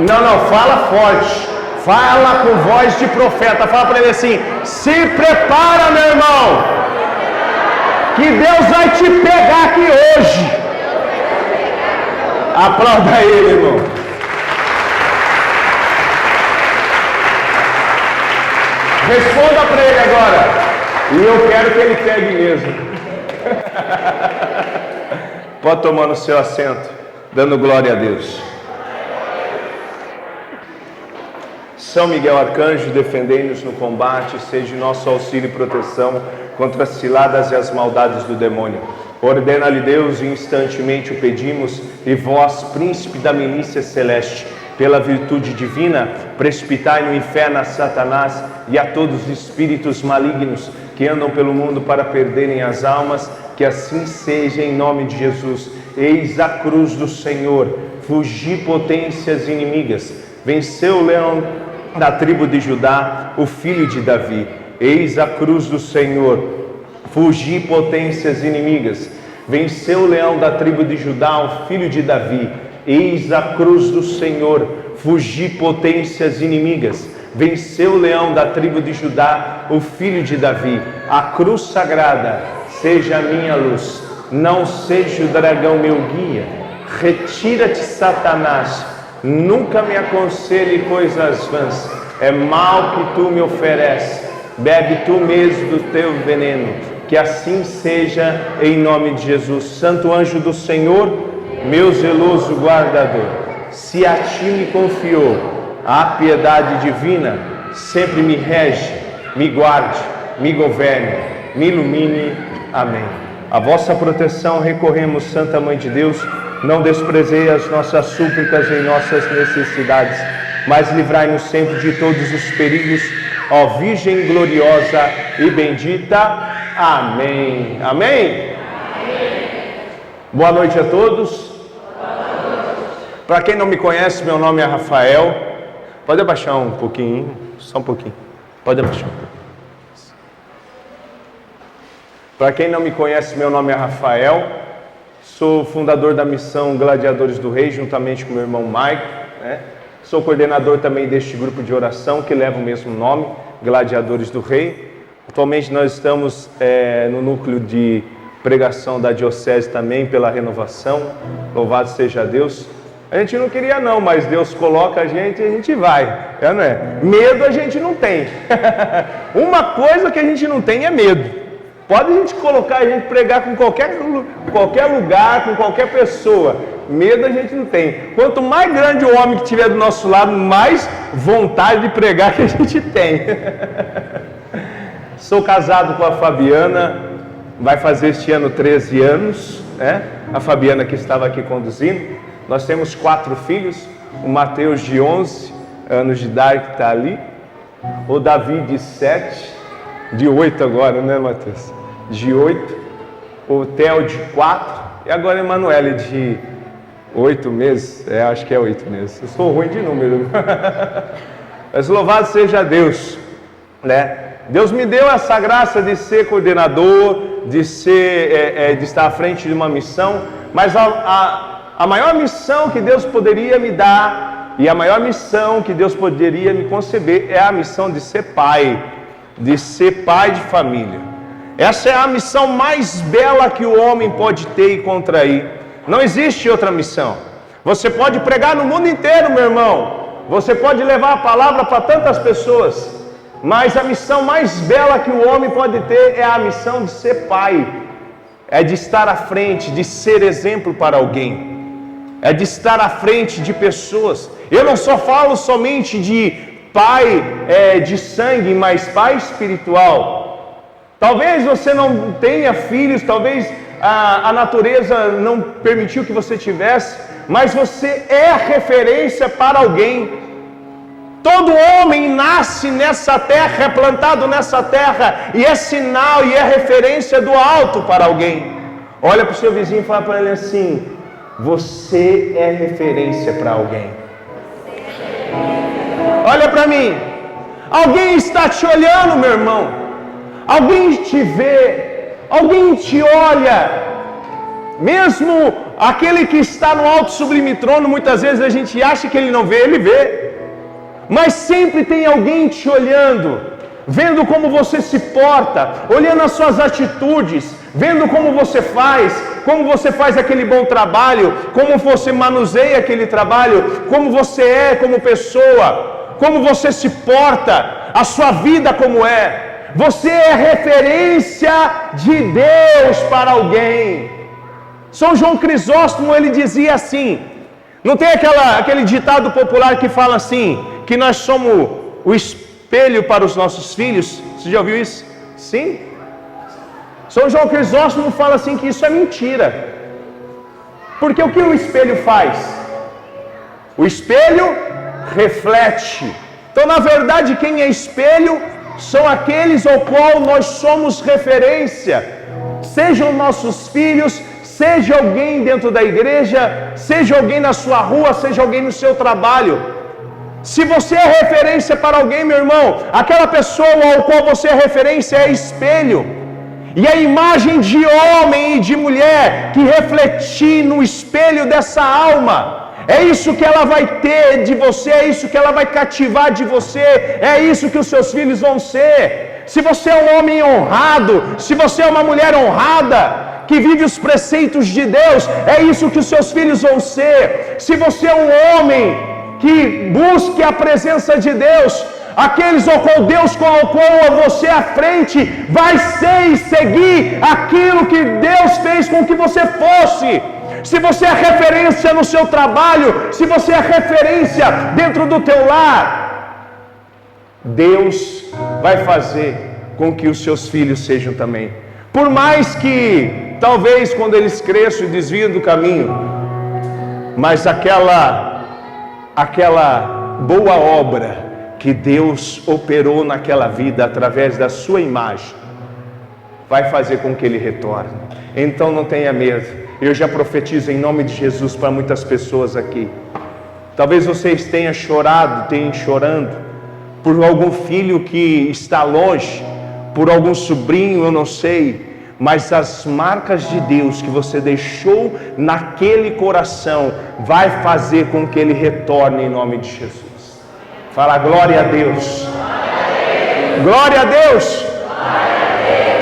Não, fala forte. Fala com voz de profeta. Fala para ele assim: se prepara, meu irmão, que Deus vai te pegar aqui hoje. Aplauda ele, irmão. Responda para ele agora. E eu quero que ele pegue mesmo. Pode tomar no seu assento, dando glória a Deus. São Miguel Arcanjo, defendei-nos no combate, seja nosso auxílio e proteção contra as ciladas e as maldades do demônio. Ordena-lhe Deus, e instantemente o pedimos, e vós, príncipe da milícia celeste, pela virtude divina, precipitai no inferno a Satanás e a todos os espíritos malignos que andam pelo mundo para perderem as almas, que assim seja em nome de Jesus. Eis a cruz do Senhor, fugi potências inimigas, venceu o leão da tribo de Judá, o filho de Davi. Eis a cruz do Senhor, fugi potências inimigas, venceu o leão da tribo de Judá, o filho de Davi. Eis a cruz do Senhor, fugi potências inimigas, venceu o leão da tribo de Judá, o filho de Davi. A cruz sagrada seja a minha luz, não seja o dragão meu guia. Retira-te, Satanás, nunca me aconselhe coisas vãs, é mal que tu me ofereces, bebe tu mesmo do teu veneno, que assim seja em nome de Jesus. Santo anjo do Senhor, meu zeloso guardador, se a ti me confiou a piedade divina, sempre me rege, me guarde, me governe, me ilumine. Amém. A vossa proteção recorremos, Santa Mãe de Deus. Não desprezei as nossas súplicas em nossas necessidades, mas livrai-nos sempre de todos os perigos, ó Virgem gloriosa e bendita. Amém. Amém. Boa noite a todos. Para quem não me conhece, meu nome é Rafael. Pode abaixar um pouquinho, só um pouquinho. Pode abaixar um pouquinho. Para quem não me conhece, meu nome é Rafael. Sou fundador da missão Gladiadores do Rei, juntamente com meu irmão Maico, né? Sou coordenador também deste grupo de oração que leva o mesmo nome, Gladiadores do Rei. Atualmente nós estamos no núcleo de pregação da diocese também, pela renovação. Louvado seja Deus. A gente não queria não, mas Deus coloca a gente vai, não é? Medo a gente não tem. Uma coisa que a gente não tem é medo. Pode a gente colocar, a gente pregar com qualquer lugar, com qualquer pessoa. Medo a gente não tem. Quanto mais grande o homem que estiver do nosso lado, mais vontade de pregar que a gente tem. Sou casado com a Fabiana, vai fazer este ano 13 anos, né? A Fabiana que estava aqui conduzindo. Nós temos 4 filhos, o Mateus de 11 anos de idade que está ali, o Davi de 7, de 8 agora, né, Mateus? De 8, o Theo de 4, e agora a Emanuele de 8 meses, acho que é 8 meses, eu sou ruim de número, mas louvado seja Deus, né? Deus me deu essa graça de ser coordenador, de estar à frente de uma missão, mas a maior missão que Deus poderia me dar, e a maior missão que Deus poderia me conceber, é a missão de ser pai de família. Essa é a missão mais bela que o homem pode ter e contrair. Não existe outra missão. Você pode pregar no mundo inteiro, meu irmão. Você pode levar a palavra para tantas pessoas. Mas a missão mais bela que o homem pode ter é a missão de ser pai. É de estar à frente, de ser exemplo para alguém. É de estar à frente de pessoas. Eu não só falo somente de pai de sangue, mas pai espiritual. Talvez você não tenha filhos, talvez a natureza não permitiu que você tivesse, mas você é referência para alguém. Todo homem nasce nessa terra, é plantado nessa terra, e é sinal e é referência do alto para alguém. Olha para o seu vizinho e fala para ele assim: você é referência para alguém. Olha para mim, alguém está te olhando, meu irmão. Alguém te vê, alguém te olha, mesmo Aquele que está no alto sublime trono, muitas vezes a gente acha que ele não vê, ele vê. Mas sempre tem alguém te olhando, vendo como você se porta, olhando as suas atitudes, vendo como você faz aquele bom trabalho, como você manuseia aquele trabalho, como você é como pessoa, como você se porta, a sua vida como é. Você é referência de Deus para alguém. São João Crisóstomo, ele dizia assim, não tem aquele ditado popular que fala assim, que nós somos o espelho para os nossos filhos? Você já ouviu isso? Sim. São João Crisóstomo fala assim que isso é mentira. Porque o que o espelho faz? O espelho reflete. Então, na verdade, quem é espelho são aqueles ao qual nós somos referência. Sejam nossos filhos, seja alguém dentro da igreja, seja alguém na sua rua, seja alguém no seu trabalho. Se você é referência para alguém, meu irmão, aquela pessoa ao qual você é referência é espelho. E a imagem de homem e de mulher que refletir no espelho dessa alma, é isso que ela vai ter de você, é isso que ela vai cativar de você, é isso que os seus filhos vão ser. Se você é um homem honrado, se você é uma mulher honrada, que vive os preceitos de Deus, é isso que os seus filhos vão ser. Se você é um homem que busque a presença de Deus, aqueles ao qual Deus colocou você à frente, vai ser e seguir aquilo que Deus fez com que você fosse. Se você é referência no seu trabalho, se você é referência dentro do teu lar, Deus vai fazer com que os seus filhos sejam também. Por mais que, talvez, quando eles cresçam e desviam do caminho, mas aquela boa obra que Deus operou naquela vida através da sua imagem, vai fazer com que ele retorne. Então não tenha medo. Eu já profetizo em nome de Jesus para muitas pessoas aqui. Talvez vocês tenham chorando por algum filho que está longe, por algum sobrinho, eu não sei, mas as marcas de Deus que você deixou naquele coração vai fazer com que ele retorne em nome de Jesus. Fala glória a Deus. Glória a Deus.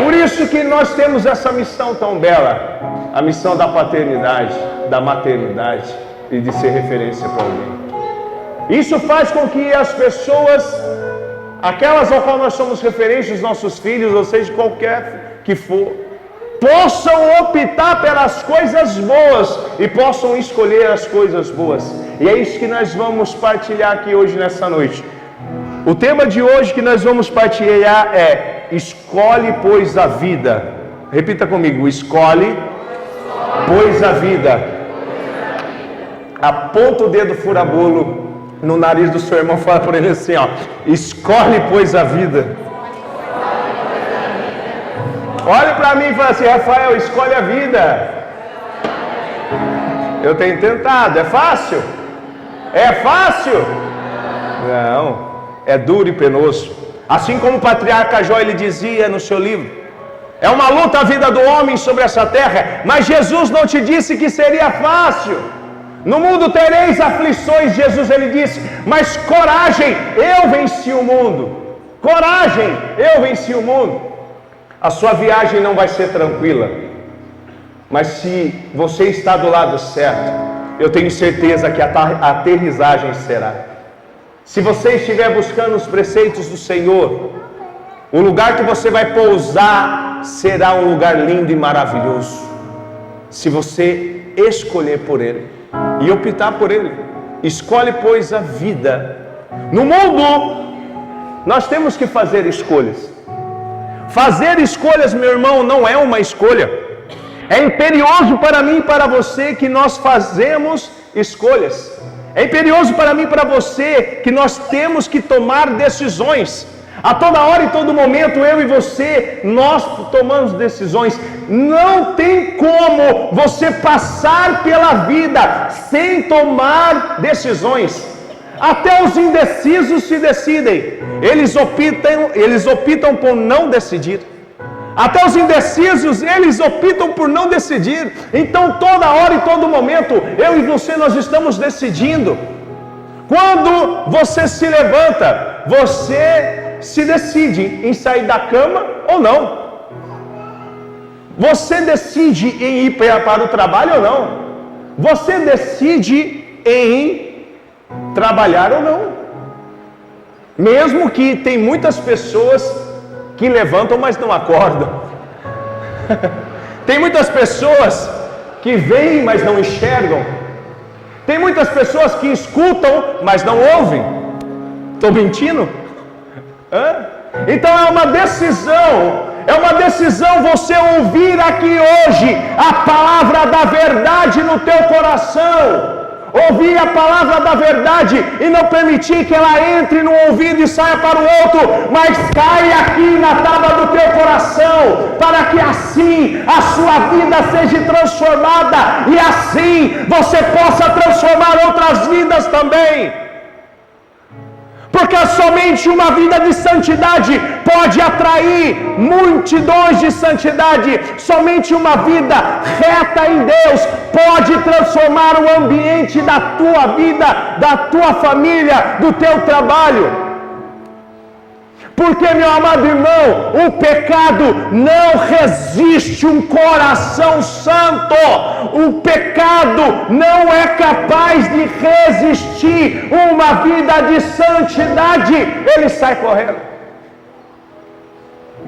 Por isso que nós temos essa missão tão bela, a missão da paternidade, da maternidade e de ser referência para alguém. Isso faz com que as pessoas, aquelas ao qual nós somos referência, os nossos filhos, ou seja, qualquer que for, possam optar pelas coisas boas e possam escolher as coisas boas. E é isso que nós vamos partilhar aqui hoje nessa noite. O tema de hoje que nós vamos partilhar é: escolhe, pois, a vida. Repita comigo: escolhe, pois, a vida. Aponta o dedo furabolo no nariz do seu irmão, fala por ele assim, ó: escolhe, pois, a vida. Olhe para mim e fala assim: Rafael, escolhe a vida. Eu tenho tentado. É fácil? É fácil? Não, é duro e penoso. Assim como o patriarca Jó, ele dizia no seu livro, é uma luta a vida do homem sobre essa terra, mas Jesus não te disse que seria fácil. No mundo tereis aflições, Jesus ele disse, mas coragem, eu venci o mundo. Coragem, eu venci o mundo. A sua viagem não vai ser tranquila, mas se você está do lado certo, eu tenho certeza que a aterrissagem será. Se você estiver buscando os preceitos do Senhor, o lugar que você vai pousar será um lugar lindo e maravilhoso. Se você escolher por Ele e optar por Ele. Escolhe, pois, a vida. No mundo, nós temos que fazer escolhas. Fazer escolhas, meu irmão, não é uma escolha. É imperioso para mim e para você que nós fazemos escolhas. É imperioso para mim e para você que nós temos que tomar decisões. A toda hora e todo momento, eu e você, nós tomamos decisões. Não tem como você passar pela vida sem tomar decisões. Até os indecisos se decidem. Eles optam por não decidir. Até os indecisos, eles optam por não decidir. Então, toda hora e todo momento, eu e você, nós estamos decidindo. Quando você se levanta, você se decide em sair da cama ou não. Você decide em ir para o trabalho ou não. Você decide em trabalhar ou não. Mesmo que tem muitas pessoas que levantam, mas não acordam. Tem muitas pessoas que veem, mas não enxergam. Tem muitas pessoas que escutam, mas não ouvem. Estou mentindo? Então é uma decisão você ouvir aqui hoje a palavra da verdade no teu coração. Ouvir a palavra da verdade e não permitir que ela entre no ouvido e saia para o outro, mas caia aqui na tábua do teu coração, para que assim a sua vida seja transformada e assim você possa transformar outras vidas também. Porque somente uma vida de santidade pode atrair multidões de santidade. Somente uma vida reta em Deus pode transformar o ambiente da tua vida, da tua família, do teu trabalho. Porque, meu amado irmão, o pecado não resiste um coração santo. O pecado não é capaz de resistir uma vida de santidade. Ele sai correndo.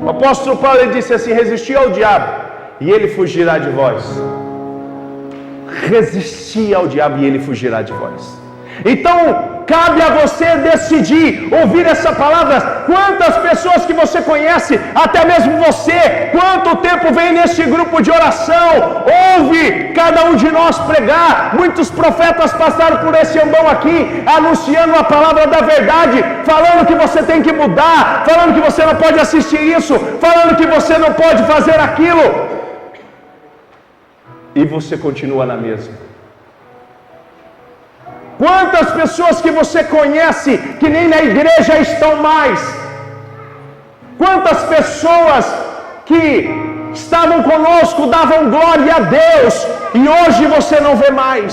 O apóstolo Paulo ele disse assim: resistir ao diabo e ele fugirá de vós. Resistir ao diabo e ele fugirá de vós. Então, cabe a você decidir, ouvir essa palavra. Quantas pessoas que você conhece, até mesmo você, quanto tempo vem nesse grupo de oração, ouve cada um de nós pregar. Muitos profetas passaram por esse ambão aqui, anunciando a palavra da verdade, falando que você tem que mudar, falando que você não pode assistir isso, falando que você não pode fazer aquilo. E você continua na mesma. Quantas pessoas que você conhece que nem na igreja estão mais? Quantas pessoas que estavam conosco, davam glória a Deus e hoje você não vê mais?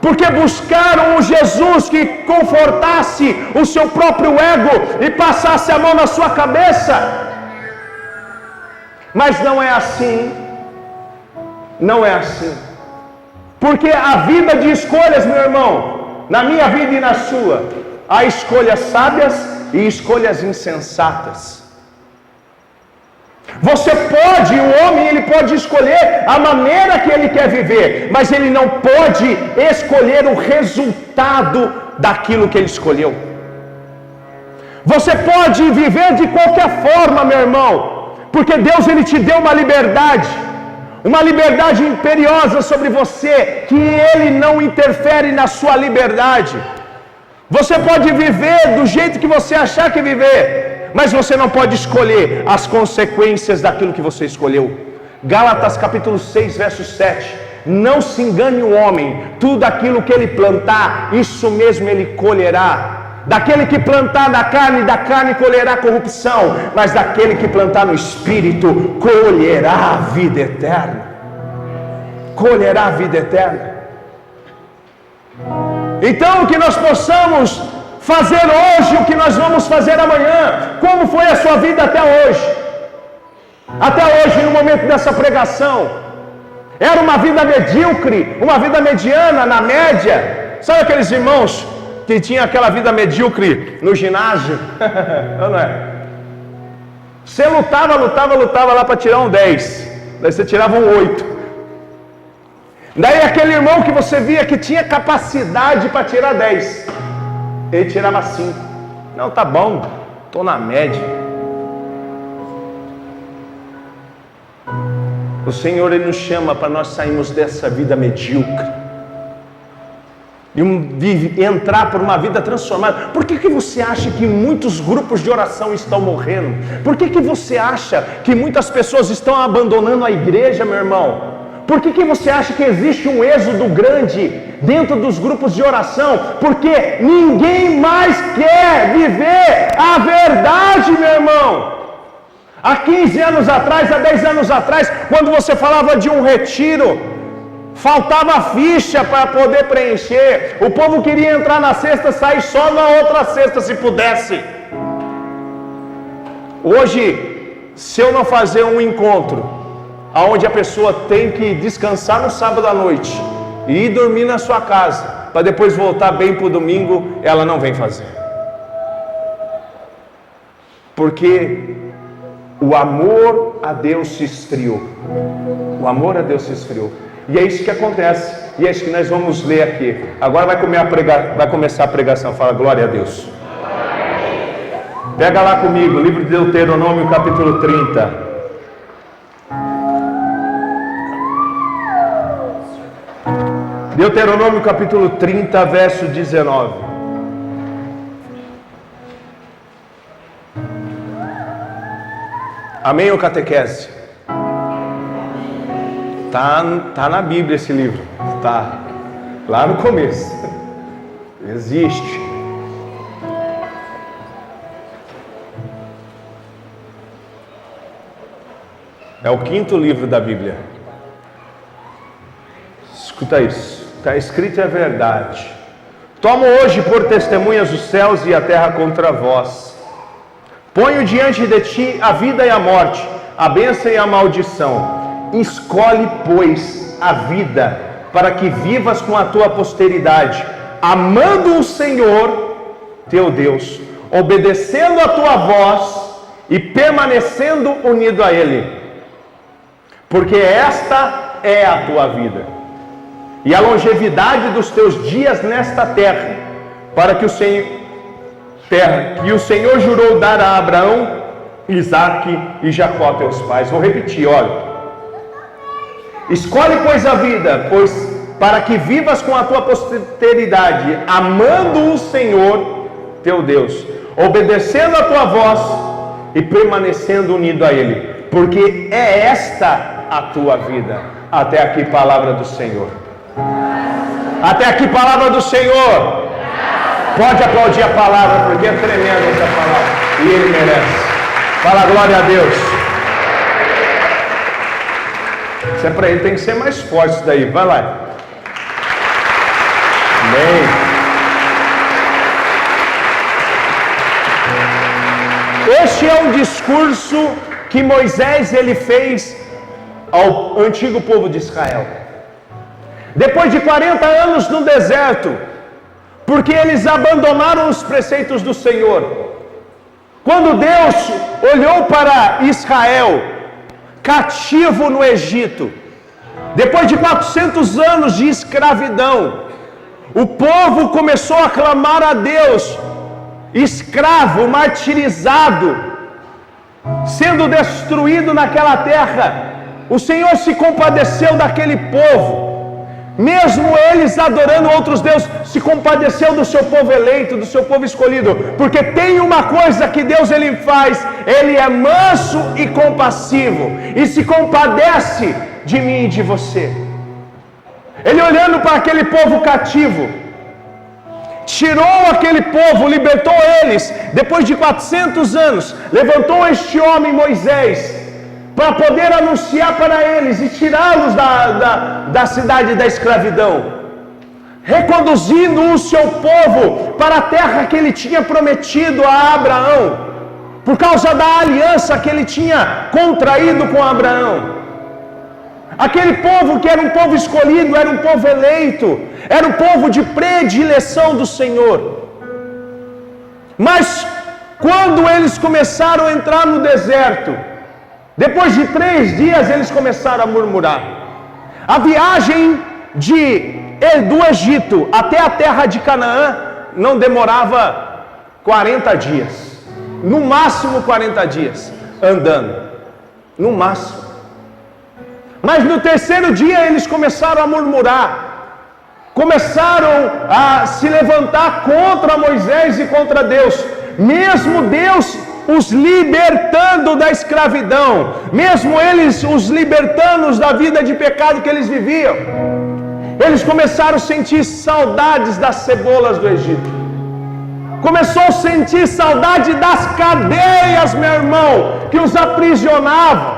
Porque buscaram um Jesus que confortasse o seu próprio ego e passasse a mão na sua cabeça. Mas não é assim. Não é assim. Porque a vida de escolhas, meu irmão, na minha vida e na sua, há escolhas sábias e escolhas insensatas. Você pode, o homem, ele pode escolher a maneira que ele quer viver, mas ele não pode escolher o resultado daquilo que ele escolheu. Você pode viver de qualquer forma, meu irmão, porque Deus ele te deu uma liberdade imperiosa sobre você, que Ele não interfere na sua liberdade. Você pode viver do jeito que você achar que viver, mas você não pode escolher as consequências daquilo que você escolheu. Gálatas capítulo 6, verso 7. Não se engane o homem, tudo aquilo que ele plantar, isso mesmo ele colherá. Daquele que plantar da carne colherá corrupção, mas daquele que plantar no Espírito, colherá a vida eterna. Colherá a vida eterna. Então, que nós possamos fazer hoje o que nós vamos fazer amanhã. Como foi a sua vida até hoje? Até hoje, no momento dessa pregação, era uma vida medíocre, uma vida mediana, na média. Sabe aqueles irmãos que tinha aquela vida medíocre no ginásio? Não é? Você lutava lá para tirar um 10. Daí você tirava um 8. Daí aquele irmão que você via que tinha capacidade para tirar 10, ele tirava 5. Não, tá bom, estou na média. O Senhor ele nos chama para nós sairmos dessa vida medíocre e entrar por uma vida transformada. Por que você acha que muitos grupos de oração estão morrendo? Por que você acha que muitas pessoas estão abandonando a igreja, meu irmão? Por que você acha que existe um êxodo grande dentro dos grupos de oração? Porque ninguém mais quer viver a verdade, meu irmão. Há 15 anos atrás, há 10 anos atrás, quando você falava de um retiro, faltava ficha para poder preencher. O povo queria entrar na cesta, sair só na outra cesta, se pudesse. Hoje, se eu não fazer um encontro, onde a pessoa tem que descansar no sábado à noite e ir dormir na sua casa, para depois voltar bem para o domingo, ela não vem fazer. Porque o amor a Deus se esfriou. O amor a Deus se esfriou. E é isso que acontece. E é isso que nós vamos ler aqui. Agora vai começar a pregação. Fala glória a Deus. Pega lá comigo, livro de Deuteronômio, capítulo 30. Deuteronômio, capítulo 30, verso 19. Amém ou catequese? Tá na Bíblia esse livro. Tá lá no começo. Existe. É o 5º livro da Bíblia. Escuta isso. Está escrito e é verdade. Tomo hoje por testemunhas os céus e a terra contra vós. Ponho diante de ti a vida e a morte, a bênção e a maldição. Escolhe, pois, a vida, para que vivas com a tua posteridade, amando o Senhor, teu Deus, obedecendo a tua voz e permanecendo unido a Ele. Porque esta é a tua vida, e a longevidade dos teus dias nesta terra, para que o Senhor jurou dar a Abraão, Isaque e Jacó, teus pais. Vou repetir, olha. Escolhe, pois, a vida, pois para que vivas com a tua posteridade, amando o Senhor, teu Deus, obedecendo a tua voz e permanecendo unido a Ele, porque é esta a tua vida. Até aqui, palavra do Senhor. Até aqui, palavra do Senhor. Pode aplaudir a palavra, porque é tremenda essa palavra. E Ele merece. Fala glória a Deus. Isso é para Ele, tem que ser mais forte isso daí. Vai lá. Amém. Este é um discurso que Moisés ele fez ao antigo povo de Israel. Depois de 40 anos no deserto, porque eles abandonaram os preceitos do Senhor. Quando Deus olhou para Israel, cativo no Egito, depois de 400 anos de escravidão, o povo começou a clamar a Deus, escravo, martirizado, sendo destruído naquela terra. O Senhor se compadeceu daquele povo. Mesmo eles adorando outros deuses, se compadeceu do seu povo eleito, do seu povo escolhido. Porque tem uma coisa que Deus ele faz: Ele é manso e compassivo, e se compadece de mim e de você. Ele olhando para aquele povo cativo, tirou aquele povo, libertou eles. Depois de 400 anos, levantou este homem Moisés, para poder anunciar para eles e tirá-los da cidade da escravidão, reconduzindo o seu povo para a terra que ele tinha prometido a Abraão, por causa da aliança que ele tinha contraído com Abraão. Aquele povo que era um povo escolhido, era um povo eleito, era um povo de predileção do Senhor. Mas quando eles começaram a entrar no deserto, depois de 3 dias eles começaram a murmurar. A viagem do Egito até a terra de Canaã não demorava 40 dias. No máximo 40 dias andando. No máximo. Mas no 3º dia eles começaram a murmurar. Começaram a se levantar contra Moisés e contra Deus. Mesmo Deus os libertando da escravidão, mesmo eles os libertando da vida de pecado que eles viviam, eles começaram a sentir saudades das cebolas do Egito. Começou a sentir saudade das cadeias, meu irmão, que os aprisionavam.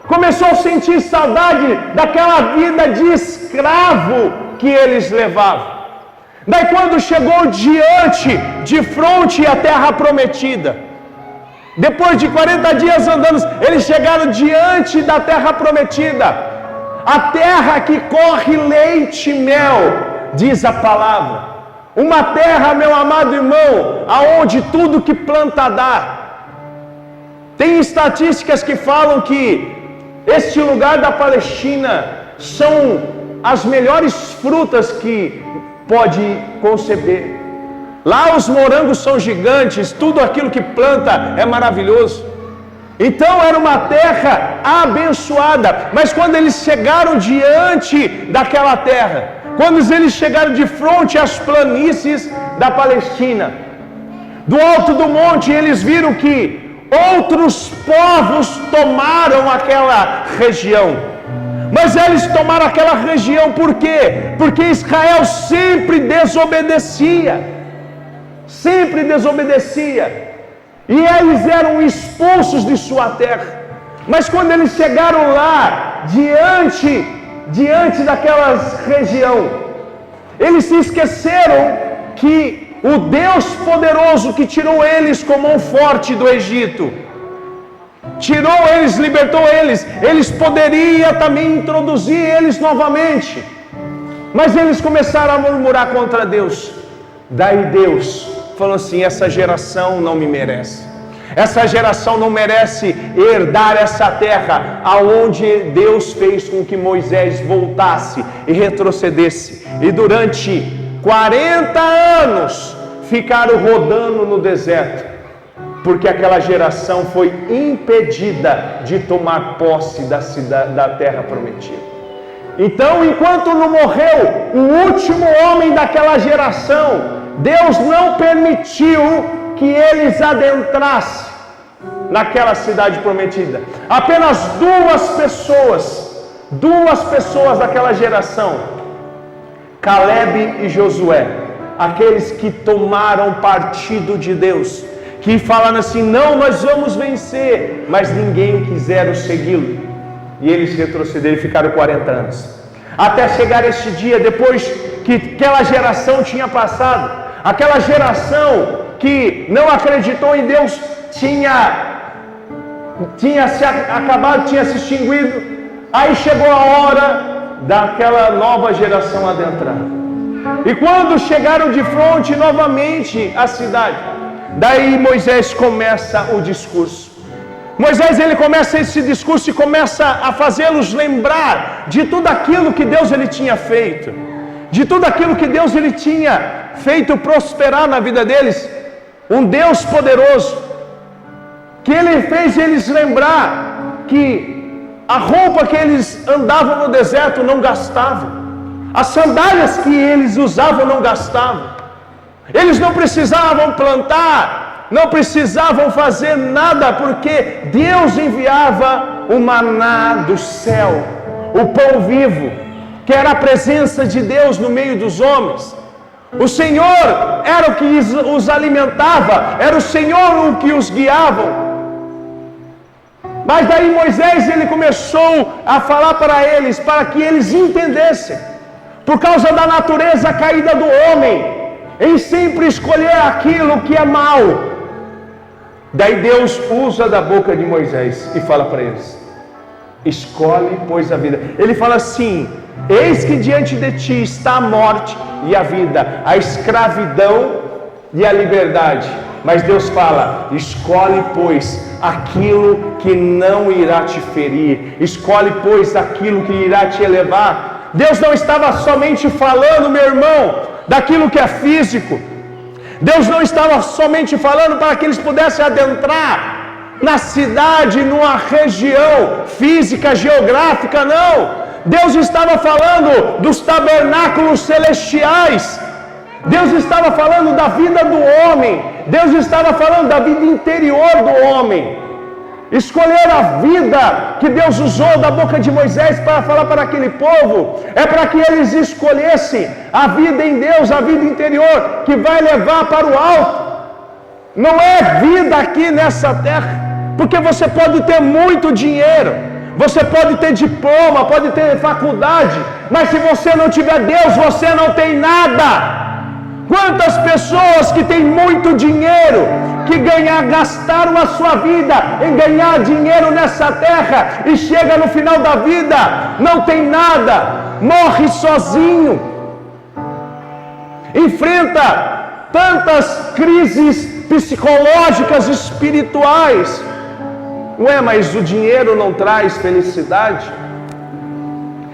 Começou a sentir saudade daquela vida de escravo que eles levavam. Daí quando chegou diante, de frente à terra prometida, depois de 40 dias andando, eles chegaram diante da terra prometida. A terra que corre leite e mel, diz a palavra. Uma terra, meu amado irmão, aonde tudo que planta dá. Tem estatísticas que falam que este lugar da Palestina são as melhores frutas que pode conceber. Lá os morangos são gigantes, tudo aquilo que planta é maravilhoso. Então era uma terra abençoada. Mas quando eles chegaram diante daquela terra, quando eles chegaram de frente às planícies da Palestina, do alto do monte, eles viram que outros povos tomaram aquela região. Mas eles tomaram aquela região por quê? Porque Israel sempre desobedecia. Sempre desobedecia. E eles eram expulsos de sua terra. Mas quando eles chegaram lá, diante daquela região, eles se esqueceram que o Deus poderoso que tirou eles com mão forte do Egito, tirou eles, libertou eles, eles poderiam também introduzir eles novamente. Mas eles começaram a murmurar contra Deus. Daí Deus falou assim: essa geração não me merece. Essa geração não merece herdar essa terra aonde Deus fez com que Moisés voltasse e retrocedesse. E durante 40 anos ficaram rodando no deserto, porque aquela geração foi impedida de tomar posse da terra prometida. Então, enquanto não morreu o último homem daquela geração, Deus não permitiu que eles adentrassem naquela cidade prometida. Apenas duas pessoas daquela geração, Caleb e Josué, aqueles que tomaram partido de Deus, que falaram assim: não, nós vamos vencer, mas ninguém quiseram segui-lo. E eles retrocederam e ficaram 40 anos. Até chegar este dia, depois que aquela geração tinha passado, aquela geração que não acreditou em Deus tinha se acabado, tinha se extinguido. Aí chegou a hora daquela nova geração adentrar. E quando chegaram de frente novamente à cidade, daí Moisés começa o discurso. Moisés, ele começa esse discurso e começa a fazê-los lembrar de tudo aquilo que Deus ele tinha feito, de tudo aquilo que Deus ele tinha feito prosperar na vida deles. Um Deus poderoso, que ele fez eles lembrar que a roupa que eles andavam no deserto não gastavam, as sandálias que eles usavam não gastavam, eles não precisavam plantar, não precisavam fazer nada, porque Deus enviava o maná do céu, o pão vivo, que era a presença de Deus no meio dos homens. O Senhor era o que os alimentava, era o Senhor o que os guiava. Mas daí Moisés ele começou a falar para eles, para que eles entendessem, por causa da natureza caída do homem, em sempre escolher aquilo que é mal. Daí Deus usa da boca de Moisés e fala para eles: escolhe, pois, a vida. Ele fala assim: eis que diante de ti está a morte e a vida, a escravidão e a liberdade. Mas Deus fala: escolhe, pois, aquilo que não irá te ferir, escolhe, pois, aquilo que irá te elevar. Deus não estava somente falando, meu irmão, daquilo que é físico. Deus não estava somente falando para que eles pudessem adentrar na cidade, numa região física, geográfica, não. Deus estava falando dos tabernáculos celestiais. Deus estava falando da vida do homem. Deus estava falando da vida interior do homem. Escolher a vida que Deus usou da boca de Moisés para falar para aquele povo, é para que eles escolhessem a vida em Deus, a vida interior, que vai levar para o alto. não é vida aqui nessa terra, porque você pode ter muito dinheiro, você pode ter diploma, pode ter faculdade, mas se você não tiver Deus, você não tem nada. Quantas pessoas que têm muito dinheiro, que gastaram a sua vida em ganhar dinheiro nessa terra, e chega no final da vida, não tem nada, morre sozinho, enfrenta tantas crises psicológicas, espirituais. Ué, mas o dinheiro não traz felicidade?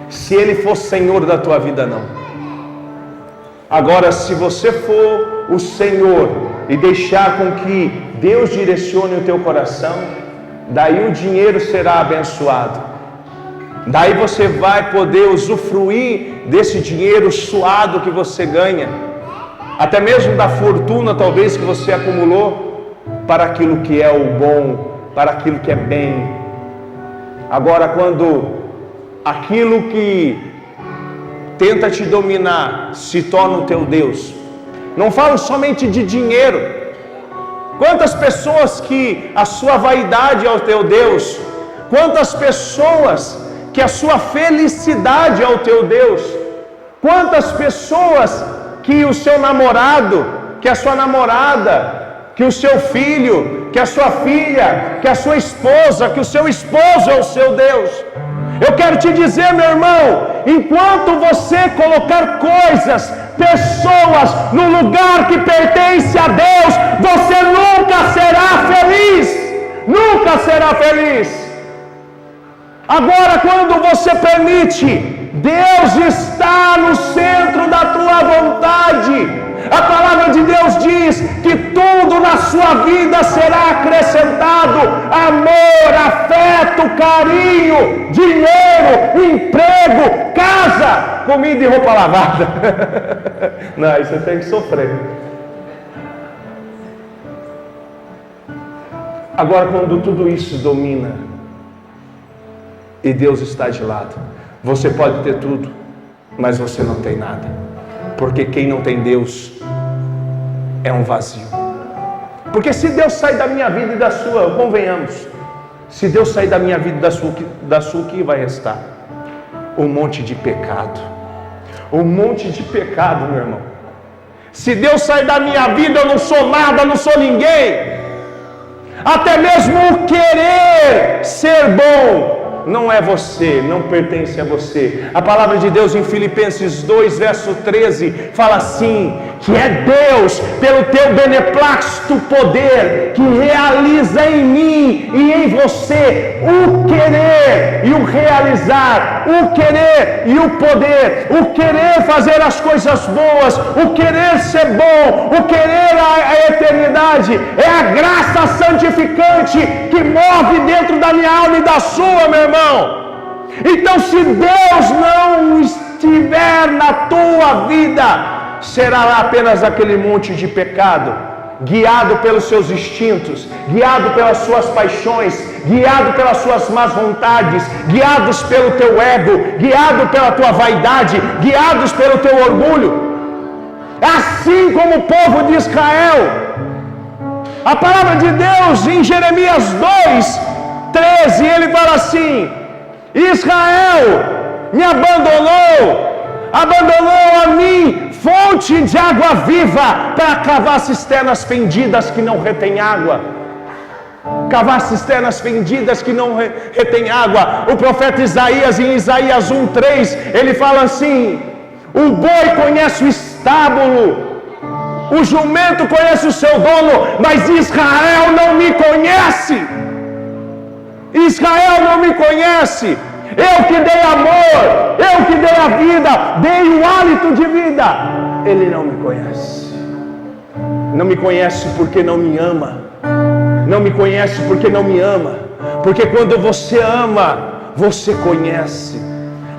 Se ele for Senhor da tua vida, não. Agora, se você for o Senhor e deixar com que Deus direcione o teu coração, daí o dinheiro será abençoado. Daí você vai poder usufruir desse dinheiro suado que você ganha, até mesmo da fortuna talvez que você acumulou, para aquilo que é o bom, para aquilo que é bem. Agora, quando aquilo que tenta te dominar se torna o teu Deus, não falo somente de dinheiro. Quantas pessoas que a sua vaidade é o teu Deus, quantas pessoas que a sua felicidade é o teu Deus, quantas pessoas que o seu namorado, que a sua namorada, que o seu filho, que a sua filha, que a sua esposa, que o seu esposo é o seu Deus. Eu quero te dizer, meu irmão, enquanto você colocar coisas, pessoas no lugar que pertence a Deus, você nunca será feliz. Nunca será feliz. Agora, quando você permite Deus está no centro da tua vontade, a palavra de Deus diz que tudo na sua vida será acrescentado: amor, afeto, carinho, dinheiro, emprego, casa, comida e roupa lavada. Não, isso você tem que sofrer. Agora, quando tudo isso domina e Deus está de lado, você pode ter tudo, mas você não tem nada. Porque quem não tem Deus é um vazio. Porque se Deus sair da minha vida e da sua, convenhamos, se Deus sair da minha vida e da sua, o que vai restar? Um monte de pecado. Um monte de pecado, meu irmão. Se Deus sair da minha vida, eu não sou nada, não sou ninguém. Até mesmo o querer ser bom não é você, não pertence a você. A palavra de Deus em Filipenses 2, verso 13, fala assim: que é Deus, pelo teu beneplácito poder, que realiza em mim e em você o querer e o realizar, o querer e o poder, o querer fazer as coisas boas, o querer ser bom, o querer a eternidade. É a graça santificante que move dentro da minha alma e da sua, meu irmão. Então, se Deus não estiver na tua vida, será lá apenas aquele monte de pecado, guiado pelos seus instintos, guiado pelas suas paixões, guiado pelas suas más vontades, guiados pelo teu ego, guiado pela tua vaidade, guiados pelo teu orgulho. Assim como o povo de Israel. A palavra de Deus em Jeremias 2:13, ele fala assim: Israel me abandonou a mim fonte de água viva para cavar cisternas fendidas que não retém água. Cavar cisternas fendidas que não retém água. O profeta Isaías, em Isaías 1:3, ele fala assim: o boi conhece o estábulo, o jumento conhece o seu dono, mas Israel não me conhece. Israel não me conhece. Eu que dei amor, eu que dei a vida, dei o hálito de vida. Ele não me conhece. Não me conhece porque não me ama. Não me conhece porque não me ama. Porque quando você ama, você conhece.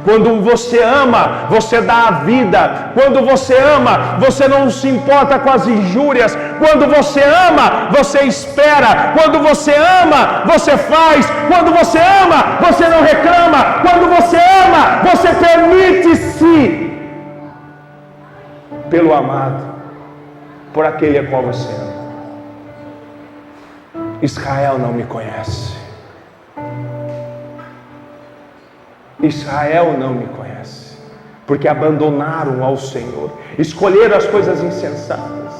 Quando você ama, você dá a vida. Quando você ama, você não se importa com as injúrias. Quando você ama, você espera. Quando você ama, você faz. Quando você ama, você não reclama. Quando você ama, você permite-se pelo amado, por aquele a qual você ama. Israel não me conhece. Israel não me conhece, porque abandonaram ao Senhor, escolheram as coisas insensatas,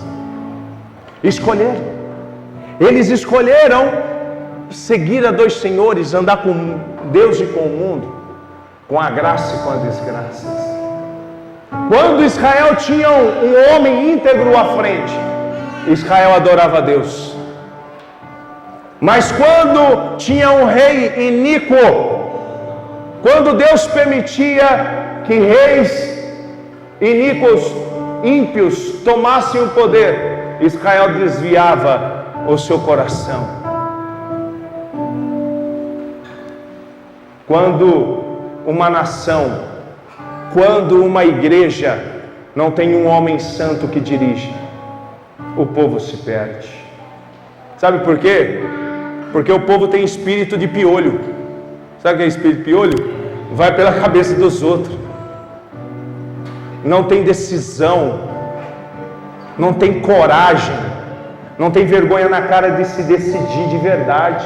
eles escolheram seguir a dois senhores, andar com Deus e com o mundo, com a graça e com as desgraças. Quando Israel tinha um homem íntegro à frente, Israel adorava a Deus. Mas quando tinha um rei iníquo, quando Deus permitia que reis iníquos, ímpios, tomassem o poder, Israel desviava o seu coração. Quando uma nação, quando uma igreja não tem um homem santo que dirige, o povo se perde. Sabe por quê? Porque o povo tem espírito de piolho. Sabe o que é espírito de piolho? Vai pela cabeça dos outros. Não tem decisão, não tem coragem, não tem vergonha na cara de se decidir de verdade.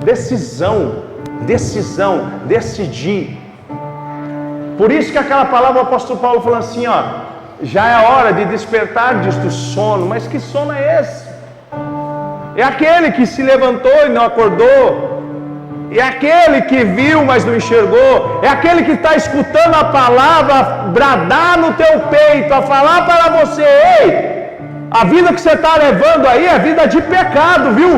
Decisão, decidir. Por isso que aquela palavra o apóstolo Paulo falou assim, ó, já é hora de despertar do sono. Mas que sono é esse? É aquele que se levantou e não acordou. É aquele que viu, mas não enxergou. É aquele que está escutando a palavra bradar no teu peito, a falar para você, ei, a vida que você está levando aí é vida de pecado, viu?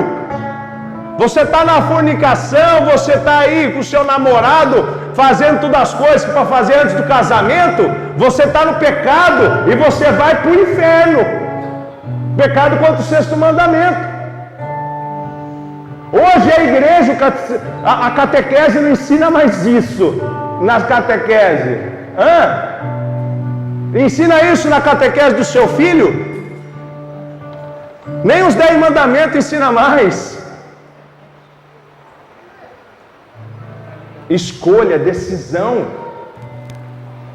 Você está na fornicação, você está aí com o seu namorado, fazendo todas as coisas para fazer antes do casamento, você está no pecado e você vai para o inferno. Pecado contra o sexto mandamento. Hoje a igreja, a catequese não ensina mais isso nas catequeses. Ensina isso na catequese do seu filho? Nem os 10 mandamentos ensina mais. Escolha, decisão.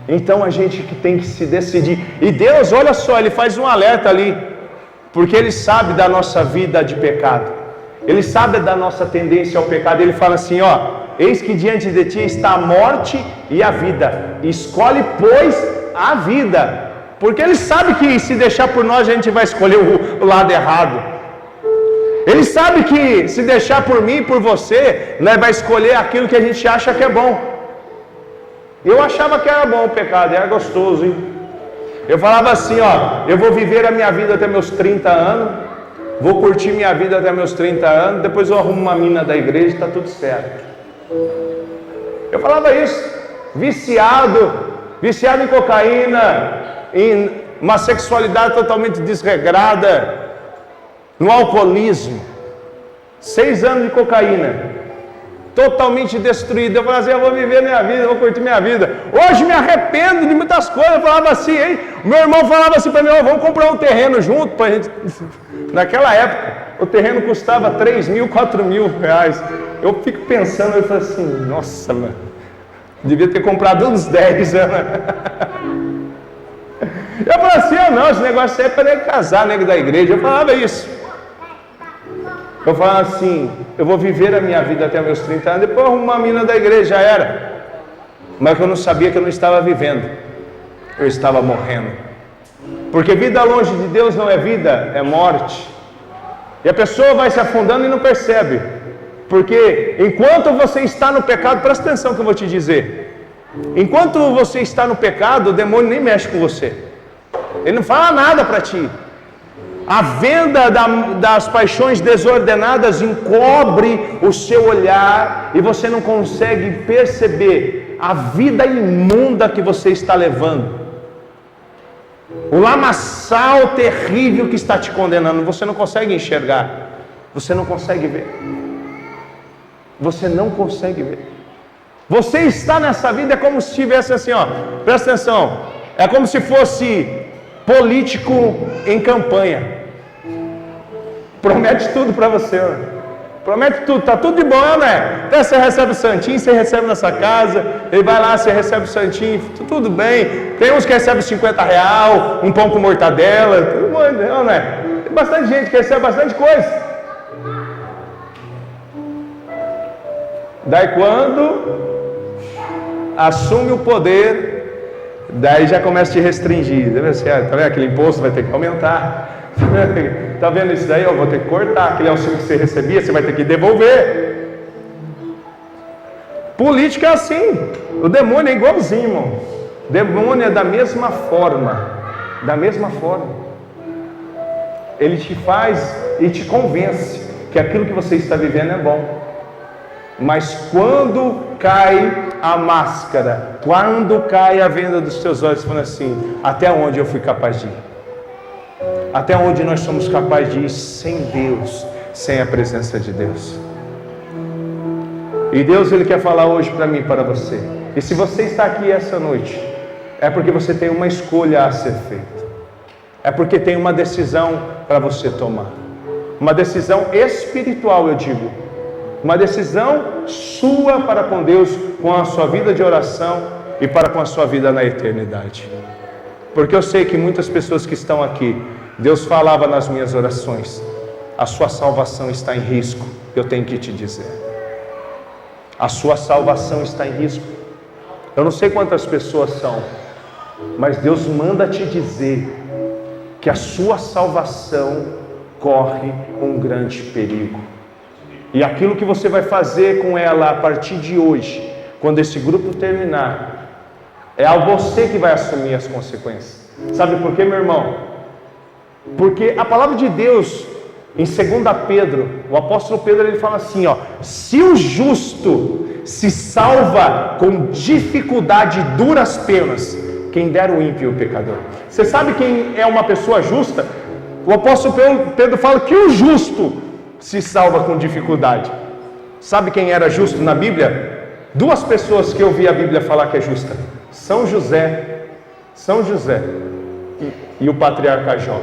Então a gente que tem que se decidir. E Deus, olha só, Ele faz um alerta ali, porque Ele sabe da nossa vida de pecado. Ele sabe da nossa tendência ao pecado. Ele fala assim, ó, eis que diante de ti está a morte e a vida. Escolhe, pois, a vida. Porque Ele sabe que se deixar por nós, a gente vai escolher o lado errado. Ele sabe que se deixar por mim e por você, nós vai escolher aquilo que a gente acha que é bom. Eu achava que era bom o pecado, era gostoso, hein? Eu falava assim, ó, eu vou viver a minha vida até meus 30 anos, vou curtir minha vida até meus 30 anos, depois eu arrumo uma mina da igreja e está tudo certo. Eu falava isso, viciado em cocaína, em uma sexualidade totalmente desregrada, no alcoolismo, 6 anos de cocaína, totalmente destruído. Eu falava assim, eu vou viver minha vida, eu vou curtir minha vida. Hoje me arrependo de muitas coisas. Eu falava assim, hein? Meu irmão falava assim para mim, oh, vamos comprar um terreno junto pra gente. Naquela época, o terreno custava 3 mil, 4 mil reais. Eu fico pensando, eu falo assim, nossa, mano, devia ter comprado uns 10 anos. Eu falava assim, oh, não, esse negócio aí é para nego casar, nego da igreja. Eu falava isso. Eu falava assim, eu vou viver a minha vida até meus 30 anos, depois arrumo uma mina da igreja, já era. Mas eu não sabia que eu não estava vivendo, eu estava morrendo. Porque vida longe de Deus não é vida, é morte. E a pessoa vai se afundando e não percebe. Porque enquanto você está no pecado, presta atenção que eu vou te dizer. Enquanto você está no pecado, o demônio nem mexe com você. Ele não fala nada para ti. A venda das paixões desordenadas encobre o seu olhar e você não consegue perceber a vida imunda que você está levando. O lamaçal terrível que está te condenando, você não consegue enxergar. Você não consegue ver. Você não consegue ver. Você está nessa vida, é como se estivesse assim, ó, presta atenção, é como se fosse político em campanha. Promete tudo para você, ó. Promete tudo, tá tudo de bom, né? Até você recebe o santinho, você recebe na sua casa, ele vai lá, você recebe o santinho, tudo bem. Tem uns que recebem R$50, um pão com mortadela, tudo bom, né? Tem bastante gente que recebe bastante coisa. Daí quando assume o poder, daí já começa a te restringir. Tá vendo? Aquele imposto vai ter que aumentar. Tá vendo isso daí? Eu vou ter que cortar. Aquele auxílio que você recebia, você vai ter que devolver. Política é assim. O demônio é igualzinho, irmão. O demônio é da mesma forma. Da mesma forma. Ele te faz e te convence que aquilo que você está vivendo é bom. Mas quando cai a máscara, quando cai a venda dos teus olhos, falando assim, até onde eu fui capaz de ir? Até onde nós somos capazes de ir sem Deus, sem a presença de Deus? E Deus, Ele quer falar hoje para mim e para você. E se você está aqui essa noite, é porque você tem uma escolha a ser feita. É porque tem uma decisão para você tomar. Uma decisão espiritual, eu digo. Uma decisão sua para com Deus, com a sua vida de oração e para com a sua vida na eternidade. Porque eu sei que muitas pessoas que estão aqui, Deus falava nas minhas orações, a sua salvação está em risco. Eu tenho que te dizer, a sua salvação está em risco. Eu não sei quantas pessoas são, mas Deus manda te dizer que a sua salvação corre um grande perigo. E aquilo que você vai fazer com ela a partir de hoje, quando esse grupo terminar, é a você que vai assumir as consequências. Sabe por quê, meu irmão? Porque a palavra de Deus, em 2 Pedro, o apóstolo Pedro, ele fala assim, ó: se o justo se salva com dificuldade e duras penas, quem dera o ímpio e o pecador. Você sabe quem é uma pessoa justa? O apóstolo Pedro fala que o justo se salva com dificuldade. Sabe quem era justo na Bíblia? Duas pessoas que eu vi a Bíblia falar que é justa: São José e o patriarca Jó.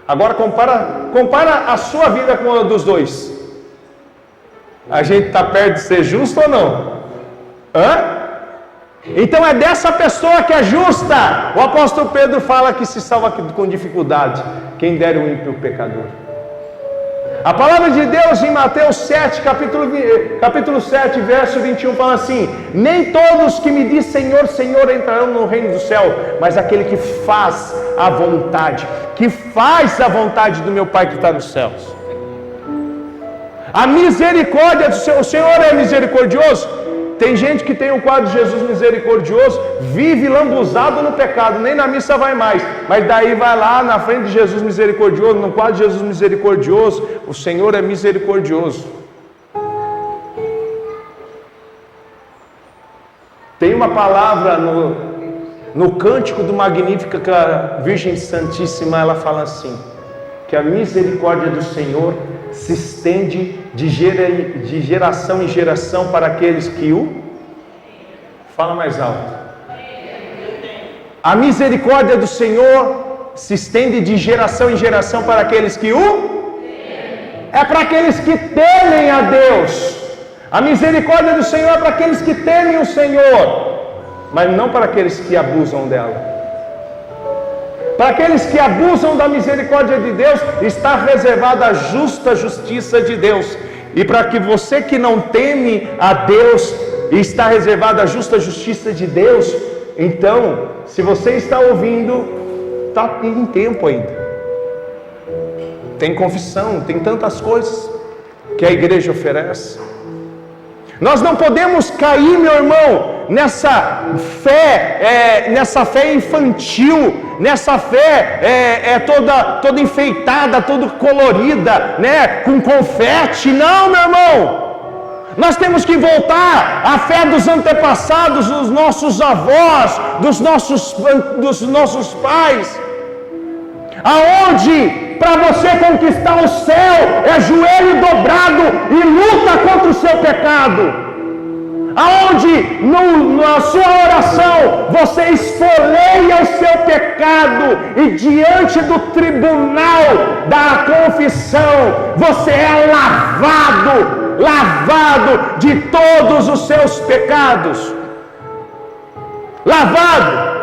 Agora compara a sua vida com a dos dois. A gente está perto de ser justo ou não? Então é dessa pessoa que é justa. O apóstolo Pedro fala que se salva com dificuldade, quem dera o ímpio e o pecador. A palavra de Deus em Mateus 7, capítulo 7, verso 21, fala assim: nem todos que me diz Senhor, Senhor entrarão no reino do céu, mas aquele que faz a vontade do meu Pai que está nos céus. A misericórdia do Senhor, o Senhor é misericordioso. Tem gente que tem o quadro de Jesus misericordioso, vive lambuzado no pecado, nem na missa vai mais, mas daí vai lá na frente de Jesus misericordioso, no quadro de Jesus misericordioso. O Senhor é misericordioso. Tem uma palavra no cântico do Magnífica que a Virgem Santíssima, ela fala assim, que a misericórdia do Senhor se estende de geração em geração para aqueles que o... Fala mais alto. A misericórdia do Senhor se estende de geração em geração para aqueles que o... É para aqueles que temem a Deus. A misericórdia do Senhor é para aqueles que temem o Senhor, mas não para aqueles que abusam dela. Para aqueles que abusam da misericórdia de Deus, está reservada a justa justiça de Deus. E para que você que não teme a Deus, está reservada a justa justiça de Deus. Então, se você está ouvindo, está em tempo ainda. Tem confissão, tem tantas coisas que a igreja oferece. Nós não podemos cair, meu irmão, nessa fé infantil, nessa fé toda enfeitada, toda colorida, né, com confete. Não, meu irmão, nós temos que voltar à fé dos antepassados, dos nossos avós, dos nossos pais, aonde para você conquistar o céu é joelho dobrado e luta contra o seu pecado. aonde na sua oração você esfoleia o seu pecado e diante do tribunal da confissão você é lavado de todos os seus pecados. Lavado.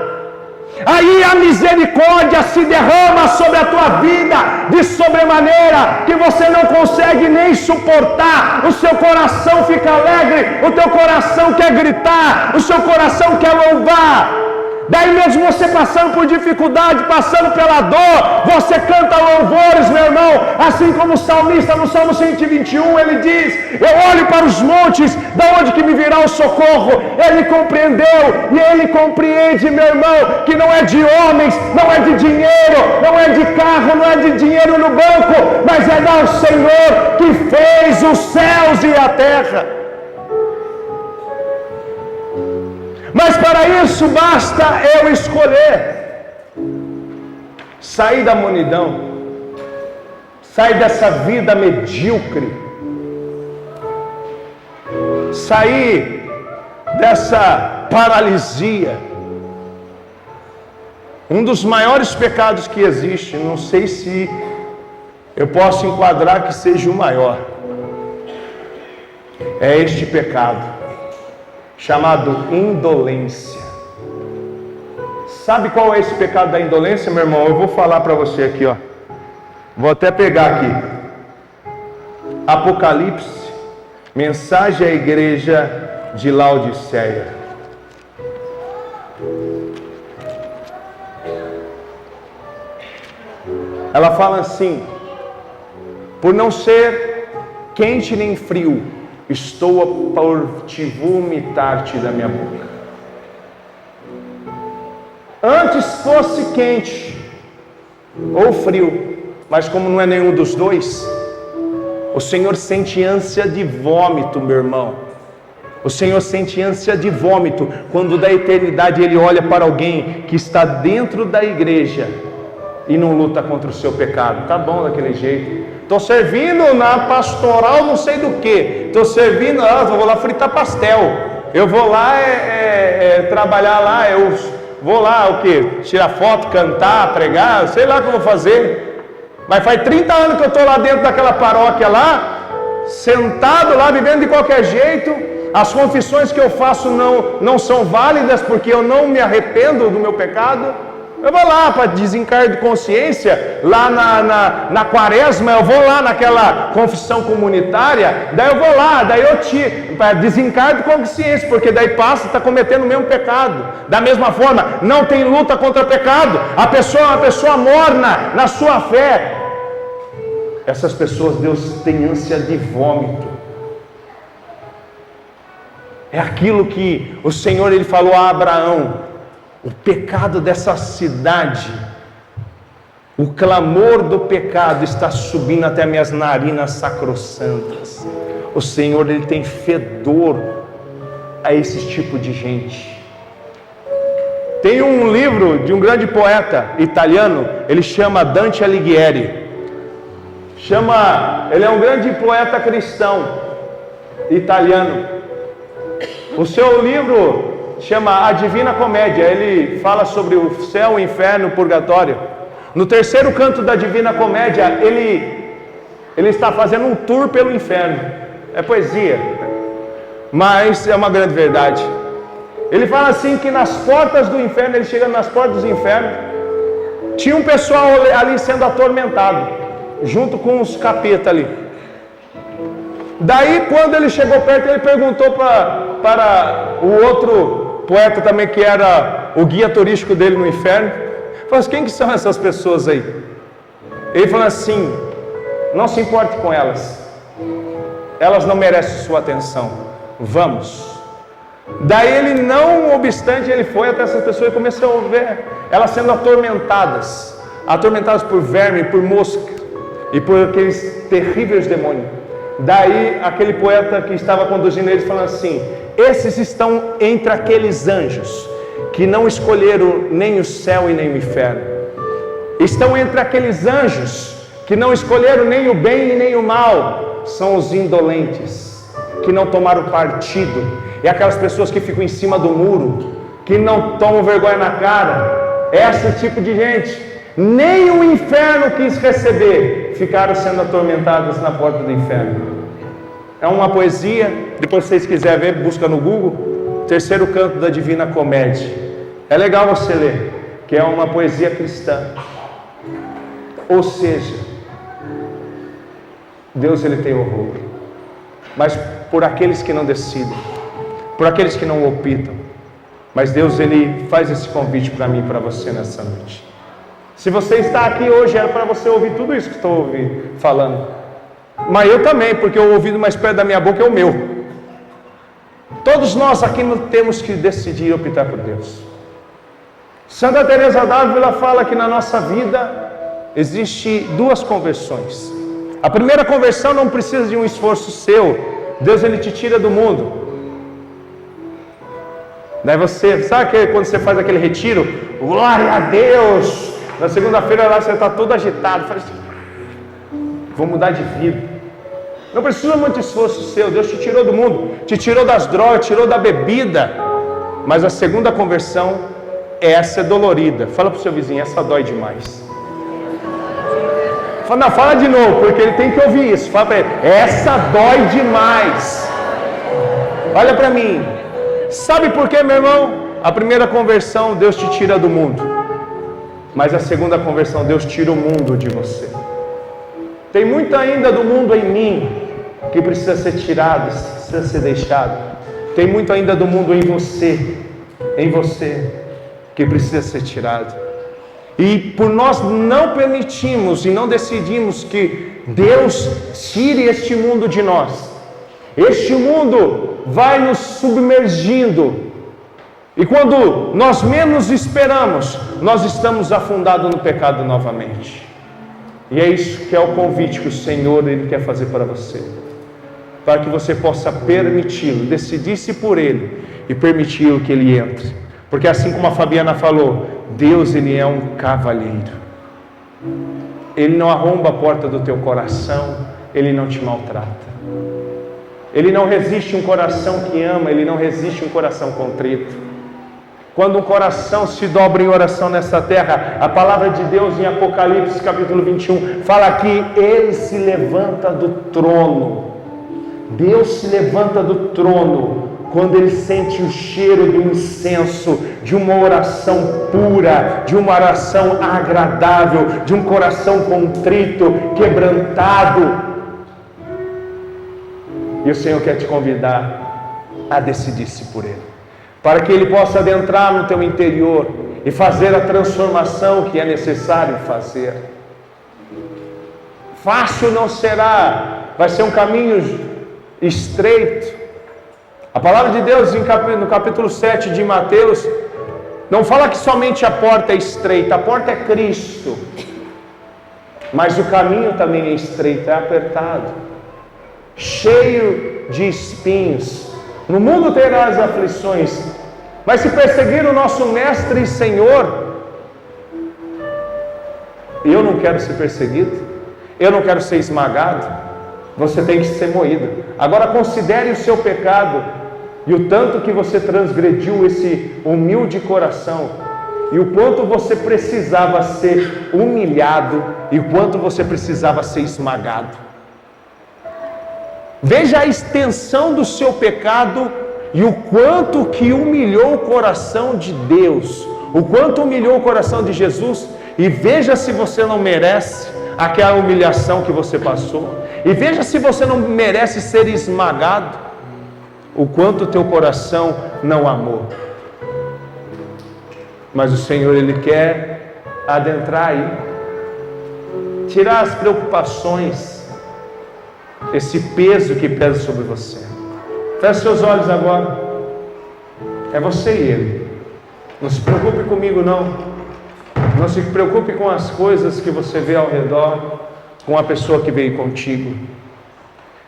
Aí a misericórdia se derrama sobre a tua vida de sobremaneira que você não consegue nem suportar. O seu coração fica alegre, o teu coração quer gritar, o seu coração quer louvar. Daí mesmo você passando por dificuldade, passando pela dor, você canta louvores, meu irmão, assim como o salmista no Salmo 121, ele diz: eu olho para os montes, da onde que me virá o socorro? Ele compreendeu e ele compreende, meu irmão, que não é de homens, não é de dinheiro, não é de carro, não é de dinheiro no banco, mas é do Senhor que fez os céus e a terra. Mas para isso basta eu escolher sair da monidão, sair dessa vida medíocre, sair dessa paralisia. Um dos maiores pecados que existe, não sei se eu posso enquadrar que seja o maior, é este pecado chamado indolência. Sabe qual é esse pecado da indolência, meu irmão? Eu vou falar para você aqui, ó. Vou até pegar aqui. Apocalipse, mensagem à igreja de Laodiceia. Ela fala assim: por não ser quente nem frio, estou por te vomitar-te da minha boca. Antes fosse quente ou frio, mas como não é nenhum dos dois, o Senhor sente ânsia de vômito, meu irmão. O Senhor sente ânsia de vômito quando da eternidade Ele olha para alguém que está dentro da igreja e não luta contra o seu pecado. Tá bom daquele jeito. Estou servindo na pastoral não sei do que. Estou servindo, eu vou lá fritar pastel. Eu vou lá trabalhar lá, eu vou lá o que? Tirar foto, cantar, pregar, sei lá o que eu vou fazer. Mas faz 30 anos que eu estou lá dentro daquela paróquia lá, sentado lá, vivendo de qualquer jeito. As confissões que eu faço não são válidas porque eu não me arrependo do meu pecado. Eu vou lá para desencargo de consciência, lá na quaresma, eu vou lá naquela confissão comunitária, daí eu vou lá, daí eu para desencargo de consciência, porque daí passa, está cometendo o mesmo pecado. Da mesma forma, não tem luta contra pecado, a pessoa é uma pessoa morna na sua fé. Essas pessoas, Deus tem ânsia de vômito. É aquilo que o Senhor ele falou a Abraão. O pecado dessa cidade, o clamor do pecado está subindo até minhas narinas sacrossantas. O Senhor ele tem fedor a esse tipo de gente. Tem um livro de um grande poeta italiano, ele chama Dante Alighieri. Ele é um grande poeta cristão italiano. O seu livro chama A Divina Comédia. Ele fala sobre o céu, o inferno, o purgatório. No terceiro canto da Divina Comédia, ele está fazendo um tour pelo inferno. É poesia, mas é uma grande verdade. Ele fala assim que nas portas do inferno, ele chega nas portas do inferno, tinha um pessoal ali sendo atormentado, junto com os capeta ali. Daí quando ele chegou perto, ele perguntou para o outro poeta também, que era o guia turístico dele no inferno, falou assim: quem que são essas pessoas aí? Ele falou assim: não se importe com elas, elas não merecem sua atenção, vamos. Daí ele, não obstante, ele foi até essas pessoas e começou a ver elas sendo atormentadas por verme, por mosca e por aqueles terríveis demônios. Daí aquele poeta que estava conduzindo eles falando assim: esses estão entre aqueles anjos que não escolheram nem o céu e nem o inferno. Estão entre aqueles anjos que não escolheram nem o bem e nem o mal. São os indolentes, que não tomaram partido, e aquelas pessoas que ficam em cima do muro, que não tomam vergonha na cara. Esse tipo de gente, nem o inferno quis receber, ficaram sendo atormentadas na porta do inferno. É uma poesia, depois se vocês quiserem ver, busca no Google, Terceiro Canto da Divina Comédia. É legal você ler, que é uma poesia cristã. Ou seja, Deus ele tem horror, mas por aqueles que não decidem, por aqueles que não optam. Mas Deus ele faz esse convite para mim e para você nessa noite. Se você está aqui hoje, era para você ouvir tudo isso que estou falando. Mas eu também, porque o ouvido mais perto da minha boca é o meu. Todos nós aqui temos que decidir optar por Deus. Santa Teresa d'Ávila fala que na nossa vida existe duas conversões. A primeira conversão não precisa de um esforço seu. Deus ele te tira do mundo. Daí você, sabe que quando você faz aquele retiro, glória a Deus, na segunda-feira lá você está todo agitado, fala assim, vou mudar de vida. Não precisa muito esforço seu, Deus te tirou do mundo, te tirou das drogas, tirou da bebida. Mas a segunda conversão, essa é dolorida. Fala para o seu vizinho, essa dói demais. Não, fala de novo, porque ele tem que ouvir isso. Fala para ele, essa dói demais. Olha para mim. Sabe por quê, meu irmão? A primeira conversão, Deus te tira do mundo. Mas a segunda conversão, Deus tira o mundo de você. Tem muito ainda do mundo em mim que precisa ser tirado, precisa ser deixado. Tem muito ainda do mundo em você, que precisa ser tirado. E por nós não permitirmos e não decidimos que Deus tire este mundo de nós, este mundo vai nos submergindo. E quando nós menos esperamos, nós estamos afundados no pecado novamente. E é isso que é o convite que o Senhor ele quer fazer para você. Para que você possa permiti-lo, decidir-se por Ele e permitir que Ele entre. Porque assim como a Fabiana falou, Deus ele é um cavalheiro. Ele não arromba a porta do teu coração, Ele não te maltrata. Ele não resiste um coração que ama, Ele não resiste um coração contrito. Quando um coração se dobra em oração nessa terra, a palavra de Deus em Apocalipse capítulo 21 fala que Ele se levanta do trono. Deus se levanta do trono quando Ele sente o cheiro do incenso, de uma oração pura, de uma oração agradável, de um coração contrito, quebrantado. E o Senhor quer te convidar a decidir-se por Ele, para que Ele possa adentrar no teu interior e fazer a transformação que é necessário fazer. Fácil não será, vai ser um caminho estreito. A palavra de Deus no capítulo 7 de Mateus não fala que somente a porta é estreita, a porta é Cristo, mas o caminho também é estreito, é apertado, cheio de espinhos. No mundo terás aflições, mas se perseguir o nosso Mestre e Senhor, eu não quero ser perseguido, eu não quero ser esmagado, você tem que ser moído. Agora considere o seu pecado e o tanto que você transgrediu esse humilde coração, e o quanto você precisava ser humilhado, e o quanto você precisava ser esmagado. Veja a extensão do seu pecado e o quanto que humilhou o coração de Deus, o quanto humilhou o coração de Jesus, e veja se você não merece aquela humilhação que você passou, e veja se você não merece ser esmagado, o quanto o teu coração não amou. Mas o Senhor ele quer adentrar aí, tirar as preocupações, esse peso que pesa sobre você. Feche seus olhos agora. É você e Ele. Não se preocupe comigo não. Não se preocupe com as coisas que você vê ao redor, com a pessoa que veio contigo.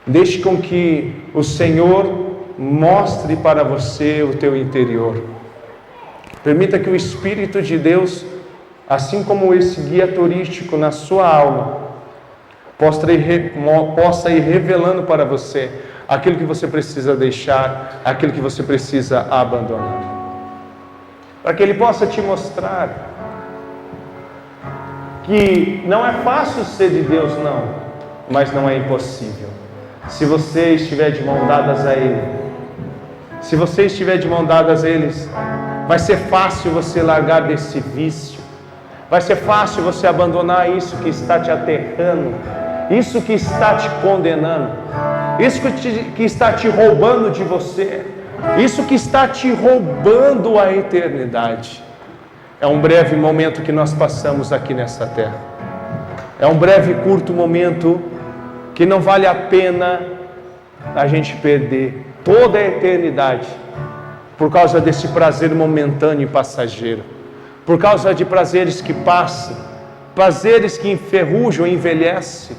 Deixe com que o Senhor mostre para você o teu interior. Permita que o Espírito de Deus, assim como esse guia turístico na sua alma, possa ir revelando para você aquilo que você precisa deixar, aquilo que você precisa abandonar. Para que Ele possa te mostrar que não é fácil ser de Deus, não, mas não é impossível. Se você estiver de mão dadas a Ele, se você estiver de mão dadas a Ele, vai ser fácil você largar desse vício, vai ser fácil você abandonar isso que está te aterrando, isso que está te condenando, isso que está te roubando de você, isso que está te roubando a eternidade. É um breve momento que nós passamos aqui nessa terra. É um breve, curto momento que não vale a pena a gente perder toda a eternidade por causa desse prazer momentâneo e passageiro, por causa de prazeres que passam, prazeres que enferrujam e envelhecem,